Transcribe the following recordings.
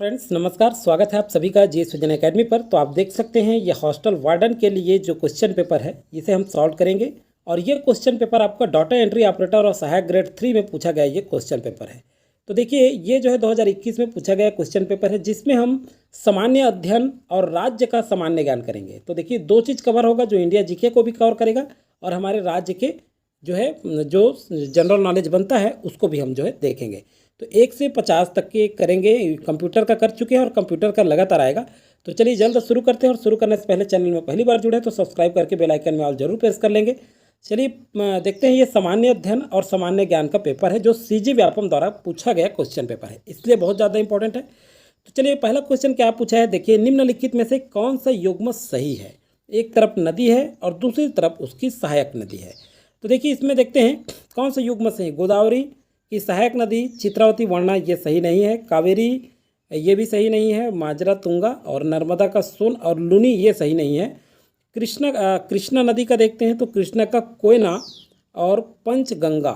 Friends नमस्कार, स्वागत है आप सभी का जी विजन एकेडमी पर। तो आप देख सकते हैं ये हॉस्टल वार्डन के लिए जो क्वेश्चन पेपर है इसे हम सॉल्व करेंगे। और ये क्वेश्चन पेपर आपका डाटा एंट्री ऑपरेटर और सहायक ग्रेड 3 में पूछा गया ये क्वेश्चन पेपर है। तो देखिए ये जो है 2021 में पूछा गया क्वेश्चन पेपर है, जिसमें हम सामान्य अध्ययन और राज्य का सामान्य ज्ञान करेंगे। तो देखिए दो चीज़ कवर होगा, जो इंडिया जीके को भी कवर करेगा और हमारे राज्य के जो जनरल नॉलेज बनता है उसको भी हम देखेंगे। तो 1 से 50 तक के करेंगे। कंप्यूटर का कर चुके हैं और कंप्यूटर का लगातार आएगा। तो चलिए जल्द शुरू करते हैं। और शुरू करने से पहले चैनल में पहली बार जुड़े तो सब्सक्राइब करके बेल आइकन में ऑल जरूर प्रेस कर लेंगे। चलिए देखते हैं। ये सामान्य अध्ययन और सामान्य ज्ञान का पेपर है, जो सीजी व्यापम द्वारा पूछा गया क्वेश्चन पेपर है, इसलिए बहुत ज़्यादा इंपॉर्टेंट है। तो चलिए पहला क्वेश्चन क्या पूछा है, देखिए निम्नलिखित में से कौन सा युग्म सही है। एक तरफ नदी है और दूसरी तरफ उसकी सहायक नदी है। तो देखिए इसमें देखते हैं कौन सा युग्म सही। गोदावरी की सहायक नदी चित्रावती वर्णा ये सही नहीं है। कावेरी ये भी सही नहीं है। माजरा तुंगा और नर्मदा का सोन और लुनी ये सही नहीं है। कृष्णा नदी का देखते हैं तो कृष्णा का कोयना और पंचगंगा।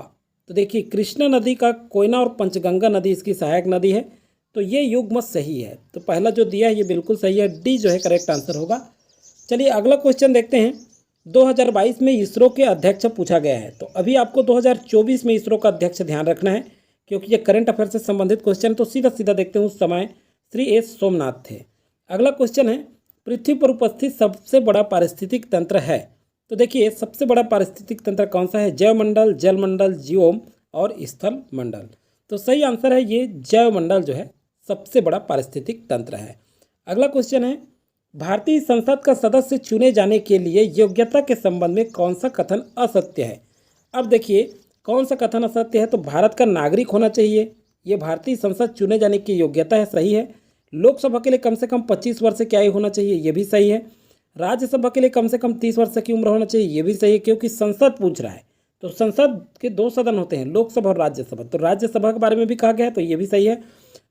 तो देखिए कृष्णा नदी का कोयना और पंचगंगा नदी इसकी सहायक नदी है। तो ये युग्म सही है। तो पहला जो दिया है ये बिल्कुल सही है, डी जो है करेक्ट आंसर होगा। चलिए अगला क्वेश्चन देखते हैं। 2022 में इसरो के अध्यक्ष पूछा गया है। तो अभी आपको 2024 में इसरो का अध्यक्ष ध्यान रखना है, क्योंकि ये करंट अफेयर से संबंधित क्वेश्चन। तो सीधा सीधा देखते हैं, उस समय श्री एस सोमनाथ थे। अगला क्वेश्चन है, पृथ्वी पर उपस्थित सबसे बड़ा पारिस्थितिक तंत्र है। तो देखिए सबसे बड़ा पारिस्थितिक तंत्र कौन सा है। जैवमंडल, जलमंडल, जीओम और स्थल मंडल। तो सही आंसर है ये जैवमंडल जो है सबसे बड़ा पारिस्थितिक तंत्र है। अगला क्वेश्चन है, भारतीय संसद का सदस्य चुने जाने के लिए योग्यता के संबंध में कौन सा कथन असत्य है। अब देखिए कौन सा कथन असत्य है। तो भारत का नागरिक होना चाहिए, ये भारतीय संसद चुने जाने की योग्यता है, सही है। लोकसभा के लिए कम से कम 25 वर्ष की आयु होना चाहिए, ये भी सही है। राज्यसभा के लिए कम से कम 30 वर्ष की उम्र होना चाहिए, ये भी सही है, क्योंकि संसद पूछ रहा है। तो संसद के 2 सदन होते हैं, लोकसभा और राज्यसभा। तो राज्यसभा के बारे में भी कहा गया है, तो ये भी सही है।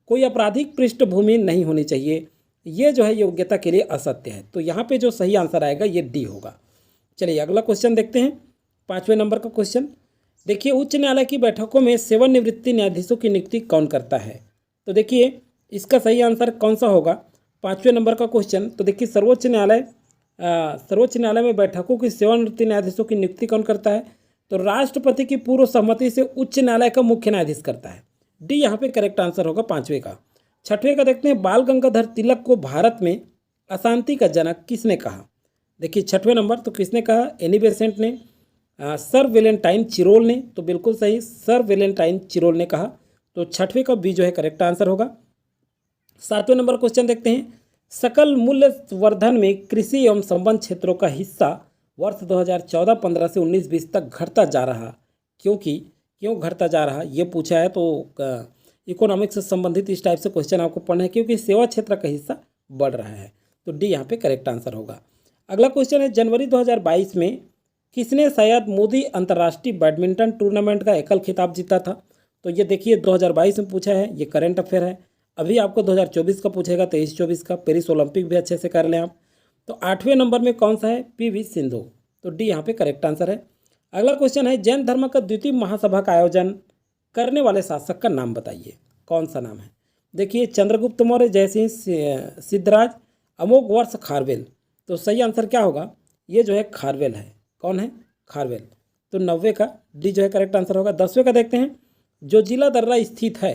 कोई आपराधिक पृष्ठभूमि नहीं होनी चाहिए, ये जो है योग्यता के लिए असत्य है। तो यहाँ पे जो सही आंसर आएगा ये डी होगा। चलिए अगला क्वेश्चन देखते हैं, 5वें नंबर का क्वेश्चन। देखिए उच्च न्यायालय की बैठकों में सेवानिवृत्ति न्यायाधीशों की नियुक्ति कौन करता है। तो देखिए इसका सही आंसर कौन सा होगा, 5वें नंबर का क्वेश्चन। तो देखिए सर्वोच्च न्यायालय में बैठकों की सेवानिवृत्ति न्यायाधीशों की नियुक्ति कौन करता है। तो राष्ट्रपति की पूर्व सहमति से उच्च न्यायालय का मुख्य न्यायाधीश करता है। डी यहाँ पे करेक्ट आंसर होगा 5वें का। 6वें का देखते हैं, बाल गंगाधर तिलक को भारत में अशांति का जनक किसने कहा। देखिए 6वें नंबर, तो किसने कहा, एनी बेसेंट ने, सर वेलेंटाइन चिरोल ने। तो बिल्कुल सही, सर वेलेंटाइन चिरोल ने कहा। तो 6वें का बी जो है करेक्ट आंसर होगा। 7वें नंबर क्वेश्चन देखते हैं, सकल मूल्य वर्धन में कृषि एवं संबंध क्षेत्रों का हिस्सा वर्ष 2014-15 से 19-20 तक घटता जा रहा, क्यों घटता जा रहा ये पूछा है। तो इकोनॉमिक्स से संबंधित इस टाइप से क्वेश्चन आपको पढ़ना है, क्योंकि सेवा क्षेत्र का हिस्सा बढ़ रहा है। तो डी यहाँ पे करेक्ट आंसर होगा। अगला क्वेश्चन है, जनवरी 2022 में किसने शायद मोदी अंतर्राष्ट्रीय बैडमिंटन टूर्नामेंट का एकल खिताब जीता था। तो ये देखिए 2022 में पूछा है, ये करंट अफेयर है। अभी आपको 2024 का पूछेगा, 23-24 का। पेरिस ओलंपिक भी अच्छे से कर लें आप। तो 8वें नंबर में कौन सा है, पीवी सिंधु। तो डी यहाँ पे करेक्ट आंसर है। अगला क्वेश्चन है, जैन धर्म का द्वितीय महासभा का आयोजन करने वाले शासक का नाम बताइए, कौन सा नाम है। देखिए चंद्रगुप्त मौर्य, जयसिंह सिद्धराज, अमोघ वर्ष खारवेल। तो सही आंसर क्या होगा, ये जो है खारवेल है। कौन है, खारवेल। तो 90 का डी जो है करेक्ट आंसर होगा। 10वें का देखते हैं, जो जिला दर्रा स्थित है।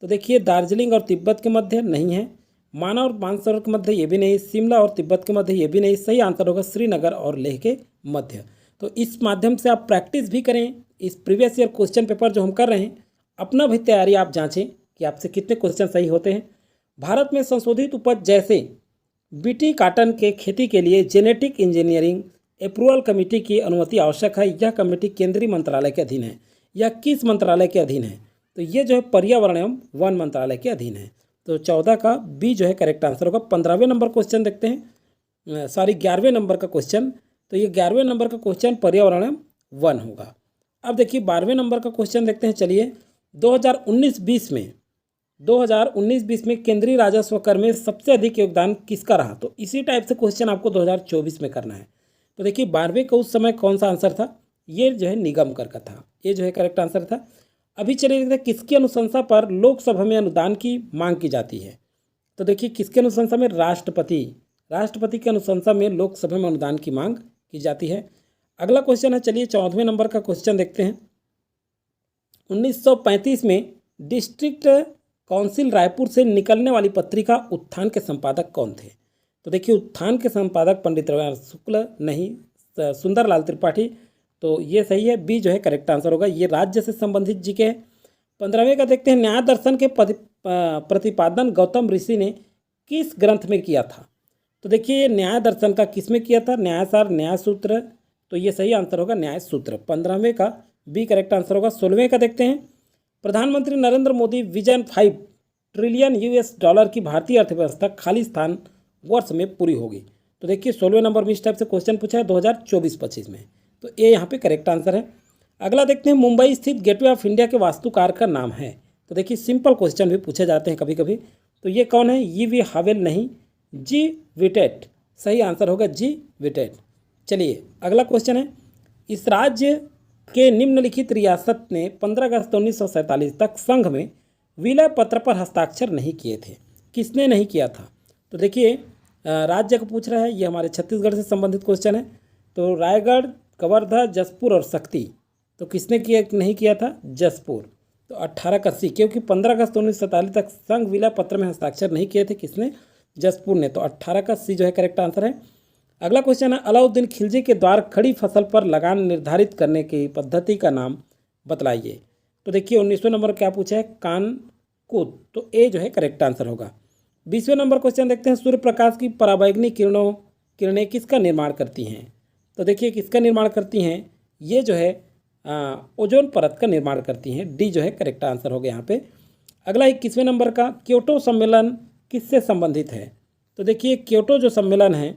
तो देखिए दार्जिलिंग और तिब्बत के मध्य नहीं है, माना और मानसरोवर के मध्य ये भी नहीं, शिमला और तिब्बत के मध्य ये भी नहीं। सही आंसर होगा श्रीनगर और लेह के मध्य। तो इस माध्यम से आप प्रैक्टिस भी करें, इस प्रीवियस ईयर क्वेश्चन पेपर जो हम कर रहे हैं, अपना भी तैयारी आप जांचें कि आपसे कितने क्वेश्चन सही होते हैं। भारत में संशोधित उपज जैसे बीटी काटन के खेती के लिए जेनेटिक इंजीनियरिंग अप्रूवल कमेटी की अनुमति आवश्यक है। यह कमेटी केंद्रीय मंत्रालय के अधीन है। यह किस मंत्रालय के अधीन है। तो ये जो है पर्यावरण एवं वन मंत्रालय के अधीन है। तो 14 का बी जो है करेक्ट आंसर होगा। 15वें नंबर क्वेश्चन देखते हैं, 11वें नंबर का क्वेश्चन। तो ये 11वें नंबर का क्वेश्चन पर्यावरण एवं वन होगा। अब देखिए 12वें नंबर का क्वेश्चन देखते हैं। चलिए 2019-20 में केंद्रीय राजस्व कर में सबसे अधिक योगदान किसका रहा। तो इसी टाइप से क्वेश्चन आपको 2024 में करना है। तो देखिए 12वें का उस समय कौन सा आंसर था, ये जो है निगम कर का था, ये जो है करेक्ट आंसर था। अभी चलिए देखते हैं किसकी अनुशंसा पर लोकसभा में अनुदान की मांग की जाती है। तो देखिए किसके अनुशंसा में? राष्ट्रपति के अनुशंसा में लोकसभा में अनुदान की मांग की जाती है। अगला क्वेश्चन है, चलिए 14वें नंबर का क्वेश्चन देखते हैं। 1935 में डिस्ट्रिक्ट काउंसिल रायपुर से निकलने वाली पत्रिका उत्थान के संपादक कौन थे? तो देखिए उत्थान के संपादक पंडित रविन्द्र शुक्ल नहीं, सुंदरलाल त्रिपाठी। तो ये सही है, बी जो है करेक्ट आंसर होगा। ये राज्य से संबंधित जी के हैं। 15वें का देखते हैं, न्याय दर्शन के प्रतिपादन गौतम ऋषि ने किस ग्रंथ में किया था? तो देखिए न्याय दर्शन का किस में किया था? न्यायसार, न्याय सूत्र। तो ये सही आंसर होगा न्याय सूत्र। 15वें का बी करेक्ट आंसर होगा। 16वें का देखते हैं, प्रधानमंत्री Narendra Modi vision 5 trillion US dollar की भारतीय अर्थव्यवस्था खालिस्तान वर्ष में पूरी होगी। तो देखिए 16वें नंबर में इस टाइप से क्वेश्चन पूछा है 2024-25 में। तो ये यहाँ पे करेक्ट आंसर है। अगला देखते हैं, मुंबई स्थित गेटवे ऑफ इंडिया के वास्तुकार का नाम है। तो देखिए सिंपल क्वेश्चन भी पूछे जाते हैं कभी कभी। तो ये कौन है? वी हावेल नहीं, जी विटेट। सही आंसर होगा जी विटेट। चलिए अगला क्वेश्चन है, इस राज्य के निम्नलिखित रियासत ने 15 अगस्त 1947 तक संघ में विलय पत्र पर हस्ताक्षर नहीं किए थे। किसने नहीं किया था? तो देखिए राज्य को पूछ रहा है, ये हमारे छत्तीसगढ़ से संबंधित क्वेश्चन है। तो रायगढ़, कवर्धा, जसपुर और शक्ति। तो किसने किया नहीं किया था? जसपुर। तो 18 का सी, क्योंकि 15 अगस्त 1947 तक संघ विलय पत्र में हस्ताक्षर नहीं किए थे। किसने? जसपुर ने। तो 18 का सी जो है करेक्ट आंसर है। अगला क्वेश्चन है, अलाउद्दीन खिलजी के द्वारा खड़ी फसल पर लगान निर्धारित करने की पद्धति का नाम बतलाइए। तो देखिए 19वें नंबर क्या पूछा है? कानकूद। तो ए जो है करेक्ट आंसर होगा। 20वें नंबर क्वेश्चन देखते हैं, सूर्य प्रकाश की पराबैंगनी किरणें किसका निर्माण करती हैं? तो देखिए किसका निर्माण करती हैं? ये जो है ओजोन परत का निर्माण करती हैं। डी जो है करेक्ट आंसर हो गया यहाँ पे। अगला 21वें नंबर का, क्योटो सम्मेलन किससे संबंधित है? तो देखिए क्योटो जो सम्मेलन है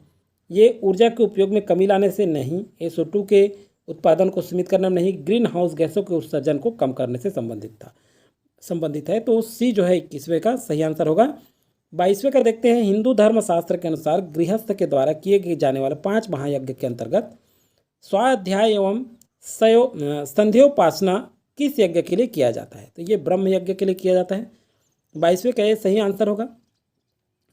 ये ऊर्जा के उपयोग में कमी लाने से नहीं, SO2 के उत्पादन को सीमित करने में नहीं, ग्रीन हाउस गैसों के उत्सर्जन को कम करने से संबंधित है। तो सी जो है 21वें का सही आंसर होगा। 22वें का देखते हैं, हिंदू धर्म शास्त्र के अनुसार गृहस्थ के द्वारा किए जाने वाले 5 महायज्ञ के अंतर्गत स्वाध्याय एवं संध्योपासना किस यज्ञ के लिए किया जाता है? तो ये ब्रह्म यज्ञ के लिए किया जाता है। 22वें का ये सही आंसर होगा।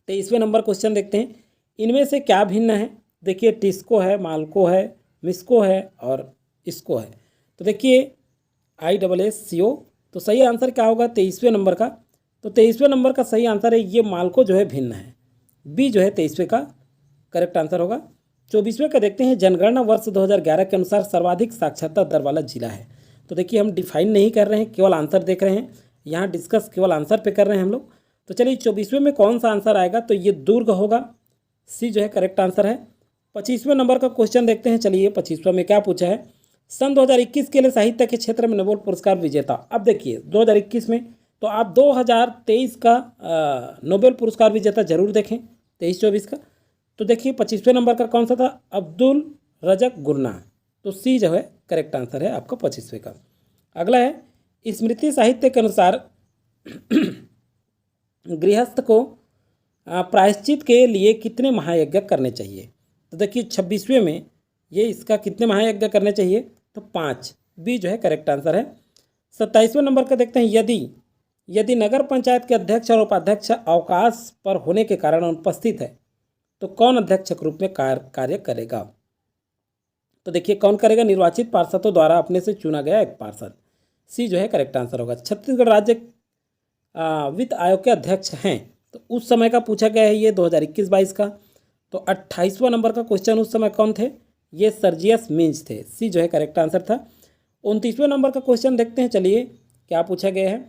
23वें नंबर क्वेश्चन देखते हैं, इनमें से क्या भिन्न है? देखिए टिस्को है, माल्को है, मिस्को है और इसको है। तो देखिए ISSCO। तो सही आंसर क्या होगा 23वें नंबर का? तो 23वें नंबर का सही आंसर है ये माल्को जो है भिन्न है। बी जो है 23वें का करेक्ट आंसर होगा। 24वें का देखते हैं, जनगणना वर्ष 2011 के अनुसार सर्वाधिक साक्षरता दर वाला जिला है। तो देखिए हम डिफाइन नहीं कर रहे हैं, केवल आंसर देख रहे हैं। यहाँ डिस्कस केवल आंसर पे कर रहे हैं हम लोग। तो चलिए 24वें में कौन सा आंसर आएगा? तो ये दुर्ग होगा। सी जो है करेक्ट आंसर है। 25वें नंबर का क्वेश्चन देखते हैं। चलिए 25वें में क्या पूछा है? सन 2021 के लिए साहित्य के क्षेत्र में नोबेल पुरस्कार विजेता। अब देखिए 2021 में, तो आप 2023 का नोबेल पुरस्कार विजेता जरूर देखें, 23-24 का। तो देखिए 25वें नंबर का कौन सा था? अब्दुल रज़क गुरनाह। तो सी जो है करेक्ट आंसर है आपका 25वें का। अगला है, स्मृति साहित्य के अनुसार गृहस्थ को प्रायश्चित के लिए कितने महायज्ञ करने चाहिए? तो देखिए 26वें में ये इसका कितने महायज्ञ करने चाहिए? तो 5। बी जो है करेक्ट आंसर है। 27वें नंबर का देखते हैं, यदि नगर पंचायत के अध्यक्ष और उपाध्यक्ष अवकाश पर होने के कारण अनुपस्थित है तो कौन अध्यक्ष के रूप में कार्य करेगा? तो देखिए कौन करेगा? निर्वाचित पार्षदों द्वारा अपने से चुना गया एक पार्षद। सी जो है करेक्ट आंसर होगा। छत्तीसगढ़ राज्य वित्त आयोग के अध्यक्ष हैं, तो उस समय का पूछा गया है ये 2021-22 का। तो 28वां नंबर का क्वेश्चन, उस समय कौन थे? ये सर्जियस मिंज थे। सी जो है करेक्ट आंसर था। 29वें नंबर का क्वेश्चन देखते हैं। चलिए क्या पूछा गया है?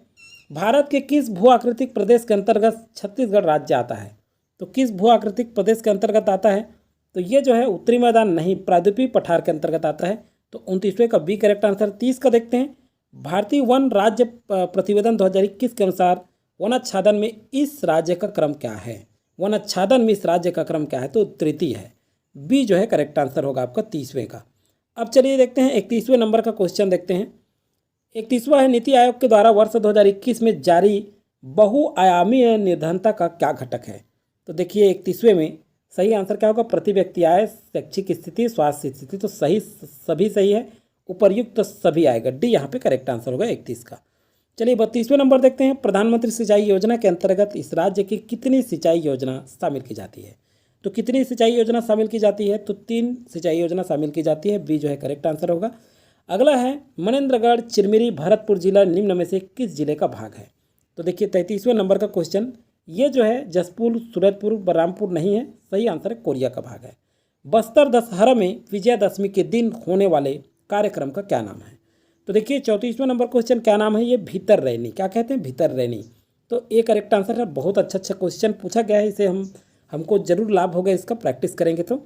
भारत के किस भू आकृतिक प्रदेश के अंतर्गत छत्तीसगढ़ राज्य आता है? तो किस भू आकृतिक प्रदेश के अंतर्गत आता है? तो ये जो है उत्तरी मैदान नहीं, प्रायद्वीपीय पठार के अंतर्गत आता है। तो 29वें का बी करेक्ट आंसर। 30 का देखते हैं, भारतीय वन राज्य प्रतिवेदन 2021 के अनुसार वनाच्छादन में इस राज्य का क्रम क्या है? वनाच्छादन में इस राज्य का क्रम क्या है? तो तृतीय है। बी जो है करेक्ट आंसर होगा आपका 30वें का। अब चलिए देखते हैं 31वें नंबर का क्वेश्चन देखते हैं। 31वां है, नीति आयोग के द्वारा वर्ष 2021 में जारी बहुआयामी निर्धनता का क्या घटक है? तो देखिए 31वें में सही आंसर क्या होगा? प्रति व्यक्ति आय, शैक्षिक स्थिति, स्वास्थ्य स्थिति। तो सही सभी सही है, उपर्युक्त तो सभी आएगा। डी यहाँ पे करेक्ट आंसर होगा 31 का। चलिए 32वें नंबर देखते हैं, प्रधानमंत्री सिंचाई योजना के अंतर्गत इस राज्य की कितनी सिंचाई योजना शामिल की जाती है। तो कितनी सिंचाई योजना शामिल की जाती है, तो 3 सिंचाई योजना शामिल की जाती है, बी जो है करेक्ट आंसर होगा। अगला है मनेन्द्रगढ़ चिरमिरी भरतपुर जिला निम्न में से किस जिले का भाग है। तो देखिए 33वें नंबर का क्वेश्चन, ये जो है जसपुर, सूरजपुर, बलरामपुर नहीं है, सही आंसर है कोरिया का भाग है। बस्तर दशहरा में विजयादशमी के दिन होने वाले कार्यक्रम का क्या नाम है। तो देखिए 34वां नंबर क्वेश्चन, क्या नाम है, ये भीतर रैनी, क्या कहते हैं, भीतर रैनी। तो ये करेक्ट आंसर है। बहुत अच्छा क्वेश्चन पूछा गया है, इसे हमको जरूर लाभ होगा इसका, प्रैक्टिस करेंगे तो।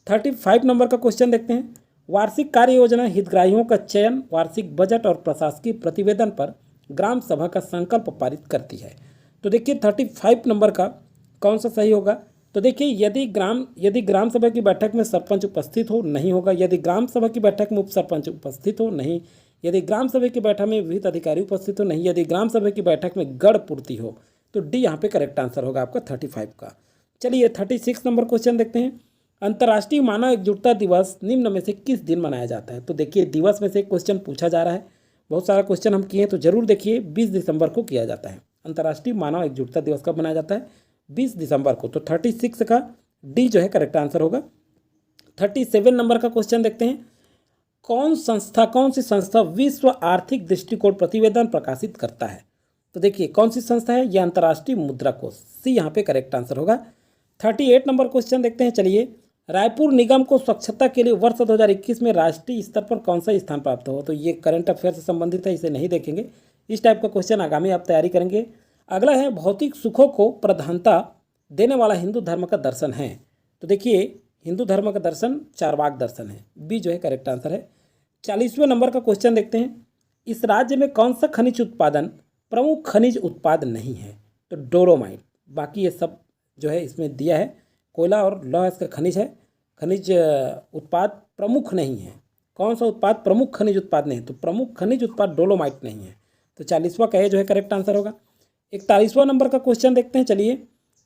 35 नंबर का क्वेश्चन देखते हैं, वार्षिक कार्य योजना हितग्राहियों का चयन, वार्षिक बजट और प्रशासकीय प्रतिवेदन पर ग्राम सभा का संकल्प पारित करती है। तो देखिए 35 नंबर का कौन सा सही होगा। तो देखिए यदि ग्राम सभा की बैठक में सरपंच उपस्थित हो, नहीं होगा। यदि ग्राम सभा की बैठक में उप सरपंच उपस्थित हो, नहीं। यदि ग्राम सभा की बैठक में विहित अधिकारी उपस्थित हो, नहीं। यदि ग्राम सभा की बैठक में गढ़ पूर्ति हो, तो डी यहाँ पे करेक्ट आंसर होगा आपका 35 का। चलिए 36 नंबर क्वेश्चन देखते हैं, अंतर्राष्ट्रीय मानव एकजुटता दिवस निम्न में से किस दिन मनाया जाता है। तो देखिए दिवस में से क्वेश्चन पूछा जा रहा है, बहुत सारा क्वेश्चन हम किए तो जरूर देखिए। 20 दिसंबर को किया जाता है। अंतर्राष्ट्रीय मानव एकजुटता दिवस कब मनाया जाता है, 20 दिसंबर को। तो 36 का डी जो है करेक्ट आंसर होगा। 37 नंबर का क्वेश्चन देखते हैं, कौन सी संस्था विश्व आर्थिक दृष्टिकोण प्रतिवेदन प्रकाशित करता है। तो देखिए कौन सी संस्था है, यह अंतर्राष्ट्रीय मुद्रा कोष, सी यहाँ पे करेक्ट आंसर होगा। 38 नंबर क्वेश्चन देखते हैं, चलिए रायपुर निगम को स्वच्छता के लिए वर्ष 2021 में राष्ट्रीय स्तर पर कौन सा स्थान प्राप्त हो। तो ये करंट अफेयर से संबंधित है, इसे नहीं देखेंगे। इस टाइप का क्वेश्चन आगामी आप तैयारी करेंगे। अगला है भौतिक सुखों को प्रधानता देने वाला हिंदू धर्म का दर्शन है। तो देखिए हिंदू धर्म का दर्शन चारवाक दर्शन है, बी जो है करेक्ट आंसर है। 40वें नंबर का क्वेश्चन देखते हैं, इस राज्य में कौन सा खनिज उत्पादन प्रमुख खनिज उत्पाद नहीं है। तो डोलोमाइट, बाकी ये सब जो है इसमें दिया है, कोयला और लौह इसका खनिज है। खनिज उत्पाद प्रमुख नहीं है, कौन सा उत्पाद प्रमुख खनिज उत्पाद नहीं है, तो प्रमुख खनिज उत्पाद डोलोमाइट नहीं है। तो 40वां का जो है करेक्ट आंसर होगा। 41वां नंबर का क्वेश्चन देखते हैं, चलिए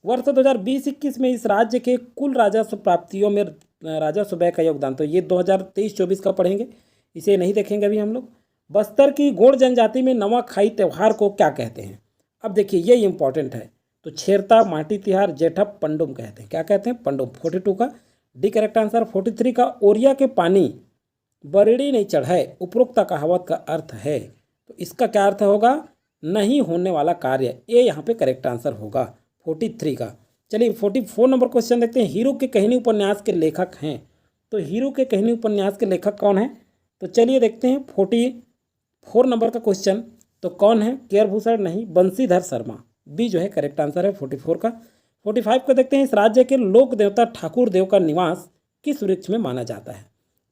वर्ष 2020-21 में इस राज्य के कुल राजस्व प्राप्तियों में राजस्व व्यय का योगदान। तो ये 2023-24 का पढ़ेंगे, इसे नहीं देखेंगे अभी हम लोग। बस्तर की गोंड जनजाति में नवाखाई त्यौहार को क्या कहते हैं। अब देखिए ये इंपॉर्टेंट है, तो छेरता, माटी तिहार, जेठप, पंडुम कहते हैं, क्या कहते हैं, पंडुम। 42 का डी करेक्ट आंसर। 43 का ओरिया के पानी बरेड़ी नहीं चढ़ाए, उपरोक्त कहावत का अर्थ है। तो इसका क्या अर्थ होगा, नहीं होने वाला कार्य, ये यहाँ पे करेक्ट आंसर होगा 43 का। चलिए 44 नंबर क्वेश्चन देखते हैं, हीरो के कहनी उपन्यास के लेखक हैं। तो हीरो के कहनी उपन्यास के लेखक कौन है। तो चलिए देखते हैं 44 नंबर का क्वेश्चन, तो कौन है, केयर भूषण नहीं, बंशीधर शर्मा, बी जो है करेक्ट आंसर है 44 का। 45 का देखते हैं, इस राज्य के लोक देवता ठाकुर देव का निवास किस वृक्ष में माना जाता है।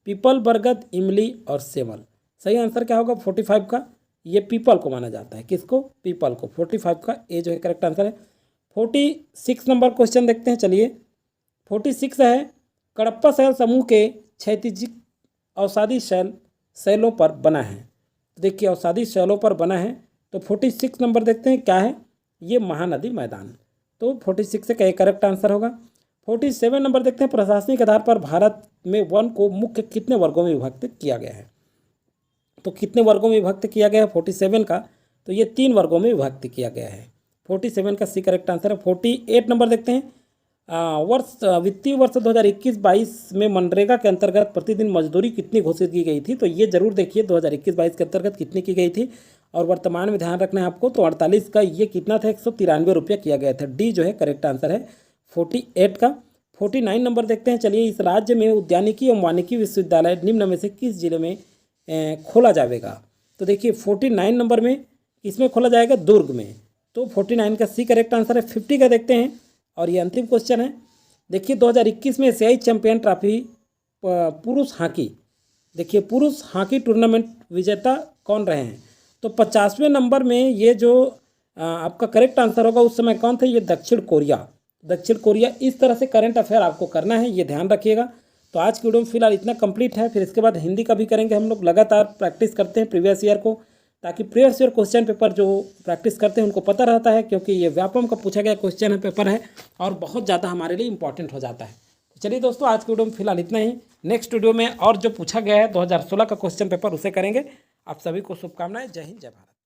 पीपल, बरगद, इमली और सेमल। सही आंसर क्या होगा 45 का, ये पीपल को माना जाता है, किसको, पीपल को। 45 का ए जो है करेक्ट आंसर है। 46 नंबर क्वेश्चन देखते हैं, चलिए 46 है, कडप्पा शैल समूह के क्षैतिज अवसादी शैलों पर बना है। तो देखिए अवसादी शैलों पर बना है। तो 46 नंबर देखते हैं, क्या है, ये महानदी मैदान। तो 46 का करेक्ट आंसर होगा। 47 नंबर देखते हैं, प्रशासनिक आधार पर भारत में वन को मुख्य कितने वर्गों में विभक्त किया गया है। तो कितने वर्गों में विभक्त किया गया है 47 का, तो ये 3 वर्गों में विभक्त किया गया है। 47 का सी करेक्ट आंसर है। 48 नंबर देखते हैं, वित्तीय वर्ष 2021-22 में मनरेगा के अंतर्गत प्रतिदिन मजदूरी कितनी घोषित की गई थी। तो ये जरूर देखिए 2021-22 के अंतर्गत कितनी की गई थी, और वर्तमान में ध्यान रखना है आपको। तो 48 का ये कितना था, 193 रुपया किया गया था, डी जो है करेक्ट आंसर है 48 का। 49 नंबर देखते हैं, चलिए इस राज्य में उद्यानिकी एवं वानिकी विश्वविद्यालय निम्न में से किस जिले में खोला जाएगा। तो देखिए 49 नंबर में इसमें खोला जाएगा दुर्ग में। तो 49 का सी करेक्ट आंसर है। 50 का देखते हैं, और ये अंतिम क्वेश्चन है, देखिए 2021 में एशियाई चैंपियन ट्रॉफी पुरुष हॉकी, देखिए पुरुष हॉकी टूर्नामेंट विजेता कौन रहे हैं। तो 50वें नंबर में ये जो आपका करेक्ट आंसर होगा उस समय कौन थे, ये दक्षिण कोरिया। इस तरह से करंट अफेयर आपको करना है, ये ध्यान रखिएगा। तो आज की वीडियो में फिलहाल इतना कंप्लीट है, फिर इसके बाद हिंदी का भी करेंगे हम लोग। लगातार प्रैक्टिस करते हैं प्रीवियस ईयर को, ताकि प्रीवियस ईयर क्वेश्चन पेपर जो प्रैक्टिस करते हैं उनको पता रहता है, क्योंकि ये व्यापम का पूछा गया क्वेश्चन है, पेपर है, और बहुत ज़्यादा हमारे लिए इंपॉर्टेंट हो जाता है। तो चलिए दोस्तों, आज की वीडियो में फिलहाल इतना ही। नेक्स्ट वीडियो में और जो पूछा गया है 2016 का क्वेश्चन पेपर, उसे करेंगे। आप सभी को शुभकामनाएं। जय हिंद, जय भारत।